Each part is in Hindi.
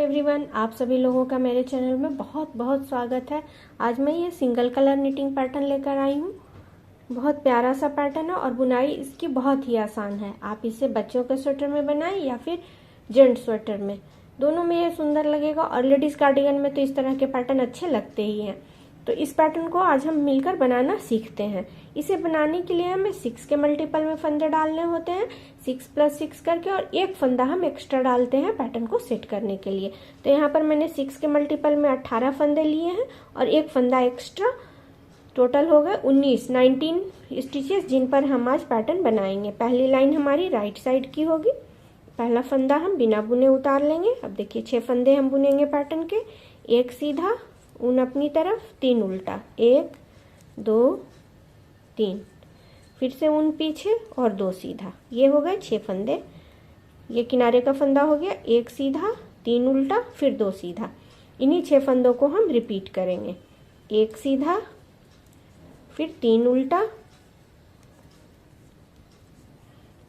एवरीवन, आप सभी लोगों का मेरे चैनल में बहुत बहुत स्वागत है। आज मैं ये सिंगल कलर निटिंग पैटर्न लेकर आई हूँ। बहुत प्यारा सा पैटर्न है और बुनाई इसकी बहुत ही आसान है। आप इसे बच्चों के स्वेटर में बनाएं या फिर जेंट्स स्वेटर में, दोनों में ये सुंदर लगेगा। और लेडीज कार्डिगन में तो इस तरह के पैटर्न अच्छे लगते ही हैं। तो इस पैटर्न को आज हम मिलकर बनाना सीखते हैं। इसे बनाने के लिए हमें 6 के मल्टीपल में फंदे डालने होते हैं, 6 + 6 करके, और एक फंदा हम एक्स्ट्रा डालते हैं पैटर्न को सेट करने के लिए। तो यहाँ पर मैंने 6 के मल्टीपल में 18 फंदे लिए हैं और एक फंदा एक्स्ट्रा। टोटल हो गए 19 स्टिचेस जिन पर हम आज पैटर्न बनाएंगे। पहली लाइन हमारी राइट साइड की होगी। पहला फंदा हम बिना बुने उतार लेंगे। अब देखिए 6 फंदे हम बुनेंगे पैटर्न के। एक सीधा, ऊन अपनी तरफ, 3 उल्टा, 1 2 3, फिर से ऊन पीछे और 2 सीधा। ये हो गए 6 फंदे। ये किनारे का फंदा हो गया, 1 सीधा, 3 उल्टा, फिर 2 सीधा। इन्हीं 6 फंदों को हम रिपीट करेंगे। 1 सीधा, फिर 3 उल्टा,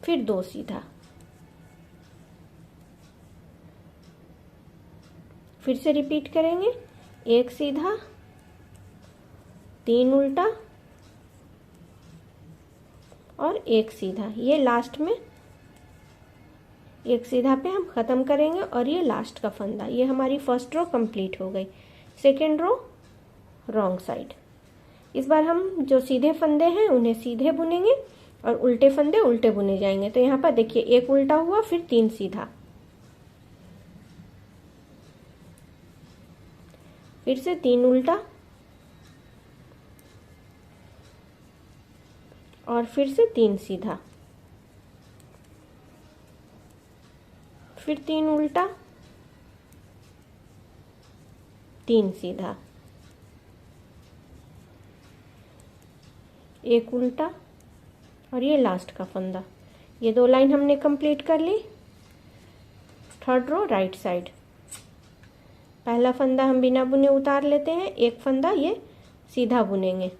फिर 2 सीधा, फिर से रिपीट करेंगे। 1 सीधा, 3 उल्टा और 1 सीधा। ये लास्ट में 1 सीधा पे हम खत्म करेंगे और ये लास्ट का फंदा। ये हमारी फर्स्ट रो कंप्लीट हो गई। Second row wrong side. इस बार हम जो सीधे फंदे हैं उन्हें सीधे बुनेंगे और उल्टे फंदे उल्टे बुने जाएंगे। तो यहाँ पर देखिए 1 उल्टा हुआ, फिर 3 सीधा, फिर से 3 उल्टा और फिर से 3 सीधा, फिर 3 उल्टा, 3 सीधा, 1 उल्टा और ये लास्ट का फंदा। ये 2 लाइन हमने कंप्लीट कर ली। Third row right side. पहला फंदा हम बिना बुने उतार लेते हैं, एक फंदा ये सीधा बुनेंगे।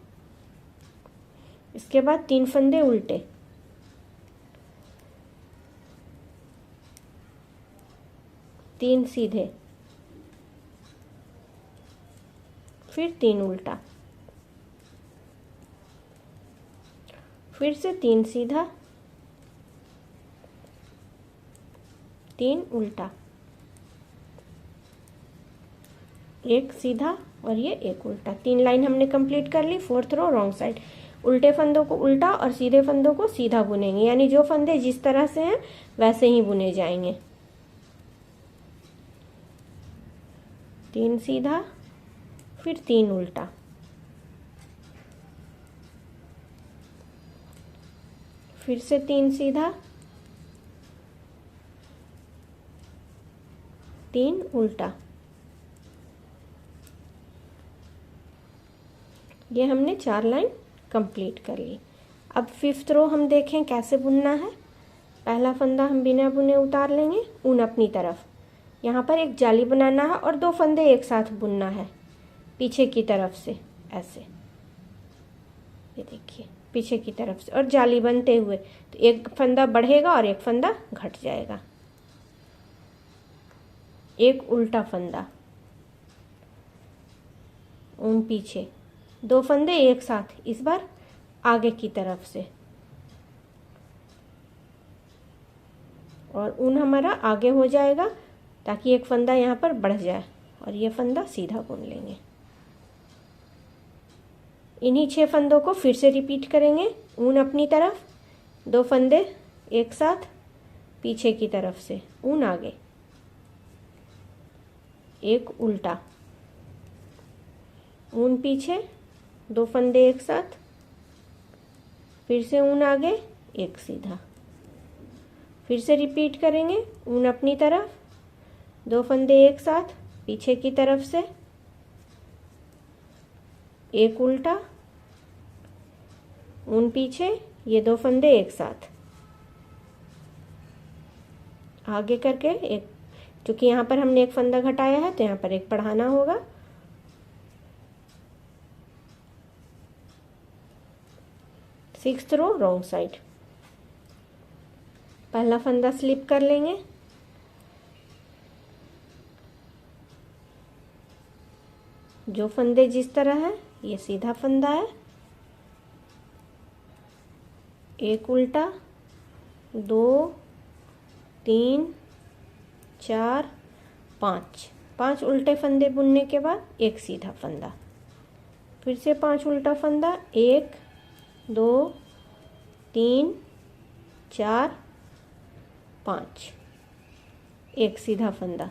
इसके बाद 3 फंदे उल्टे, तीन सीधे, फिर 3 उल्टा, फिर से 3 सीधा, 3 उल्टा, 1 सीधा और ये 1 उल्टा। 3 लाइन हमने कंप्लीट कर ली। Fourth row wrong side. उल्टे फंदों को उल्टा और सीधे फंदों को सीधा बुनेंगे, यानी जो फंदे जिस तरह से हैं वैसे ही बुने जाएंगे। 3 सीधा, फिर 3 उल्टा, फिर से 3 सीधा, 3 उल्टा। ये हमने 4 लाइन कंप्लीट कर ली। अब 5th रो हम देखें कैसे बुनना है। पहला फंदा हम बिना बुने उतार लेंगे, ऊन अपनी तरफ। यहाँ पर एक जाली बनाना है और 2 फंदे एक साथ बुनना है पीछे की तरफ से, ऐसे। ये देखिए पीछे की तरफ से, और जाली बनते हुए। तो एक फंदा बढ़ेगा और एक फंदा घट जाएगा। एक उल्टा फंदा, ऊन पीछे, 2 फंदे एक साथ, इस बार आगे की तरफ से, और ऊन हमारा आगे हो जाएगा ताकि एक फंदा यहाँ पर बढ़ जाए और ये फंदा सीधा बुन लेंगे। इन्हीं 6 फंदों को फिर से रिपीट करेंगे। ऊन अपनी तरफ, 2 फंदे एक साथ पीछे की तरफ से, ऊन आगे, 1 उल्टा, ऊन पीछे, 2 फंदे एक साथ, फिर से ऊन आगे, 1 सीधा, फिर से रिपीट करेंगे। ऊन अपनी तरफ, 2 फंदे एक साथ पीछे की तरफ से, 1 उल्टा, ऊन पीछे, ये 2 फंदे एक साथ आगे करके एक, क्योंकि यहाँ पर हमने एक फंदा घटाया है तो यहाँ पर एक बढ़ाना होगा। Sixth row wrong side. पहला फंदा स्लिप कर लेंगे, जो फंदे जिस तरह है ये सीधा फंदा है, एक उल्टा, 2 3 4 5 उल्टे फंदे बुनने के बाद एक सीधा फंदा, फिर से 5 उल्टा फंदा, 1 2 3 4 5, एक सीधा फंदा,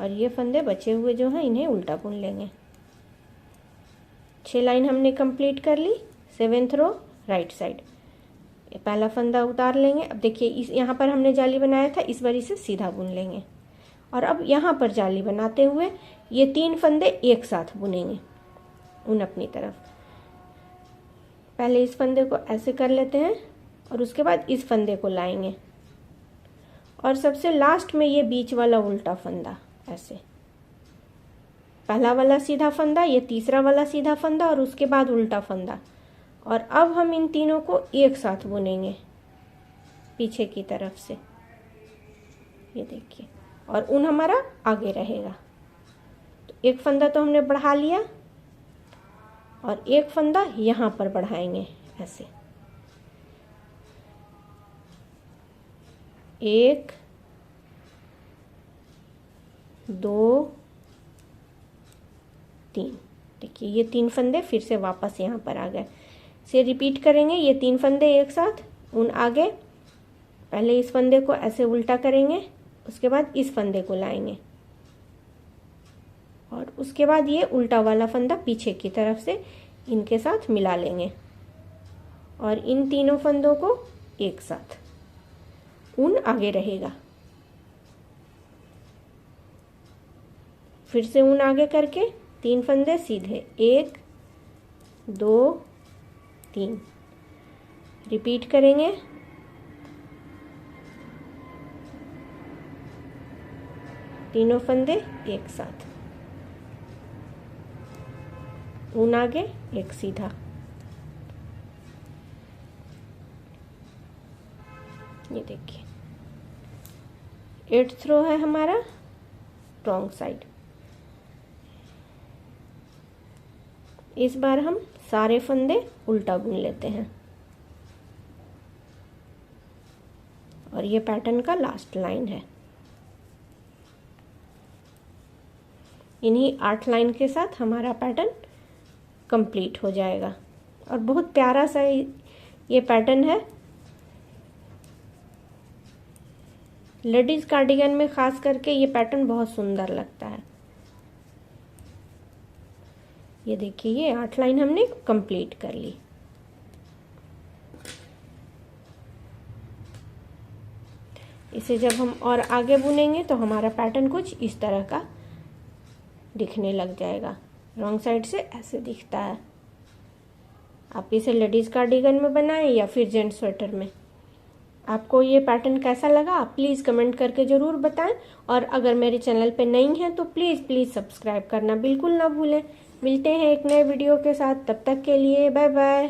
और ये फंदे बचे हुए जो हैं इन्हें उल्टा बुन लेंगे। 6 लाइन हमने कंप्लीट कर ली। 7th रो राइट साइड, पहला फंदा उतार लेंगे। अब देखिए इस यहाँ पर हमने जाली बनाया था, इस बार इसे सीधा बुन लेंगे, और अब यहाँ पर जाली बनाते हुए ये 3 फंदे एक साथ बुनेंगे उन अपनी तरफ। पहले इस फंदे को ऐसे कर लेते हैं और उसके बाद इस फंदे को लाएंगे, और सबसे लास्ट में ये बीच वाला उल्टा फंदा, ऐसे पहला वाला सीधा फंदा, ये तीसरा वाला सीधा फंदा और उसके बाद उल्टा फंदा, और अब हम इन तीनों को एक साथ बुनेंगे पीछे की तरफ से, ये देखिए, और ऊन हमारा आगे रहेगा। तो एक फंदा तो हमने बढ़ा लिया और एक फंदा यहाँ पर बढ़ाएंगे ऐसे, 1 2 3। देखिए ये 3 फंदे फिर से वापस यहाँ पर आ गए। से रिपीट करेंगे ये 3 फंदे एक साथ, ऊन आगे, पहले इस फंदे को ऐसे उल्टा करेंगे, उसके बाद इस फंदे को लाएंगे, और उसके बाद ये उल्टा वाला फंदा पीछे की तरफ से इनके साथ मिला लेंगे, और इन तीनों फंदों को एक साथ, ऊन आगे रहेगा। फिर से ऊन आगे करके 3 फंदे सीधे, 1 2 3, रिपीट करेंगे। तीनों फंदे एक साथ, ऊन आगे, एक सीधा। ये देखिए 8th रो है हमारा रॉन्ग साइड। इस बार हम सारे फंदे उल्टा बुन लेते हैं, और ये पैटर्न का लास्ट लाइन है। इन्हीं 8 लाइन के साथ हमारा पैटर्न कंप्लीट हो जाएगा, और बहुत प्यारा सा ये पैटर्न है। लेडीज कार्डिगन में खास करके ये पैटर्न बहुत सुंदर लगता है। ये देखिए ये 8 लाइन हमने कंप्लीट कर ली। इसे जब हम और आगे बुनेंगे तो हमारा पैटर्न कुछ इस तरह का दिखने लग जाएगा। रॉन्ग साइड से ऐसे दिखता है। आप इसे लेडीज कार्डिगन में बनाएं या फिर जेंट्स स्वेटर में। आपको ये पैटर्न कैसा लगा प्लीज़ कमेंट करके ज़रूर बताएं, और अगर मेरे चैनल पे नई हैं तो प्लीज़ सब्सक्राइब करना बिल्कुल ना भूलें। मिलते हैं एक नए वीडियो के साथ, तब तक के लिए बाय बाय।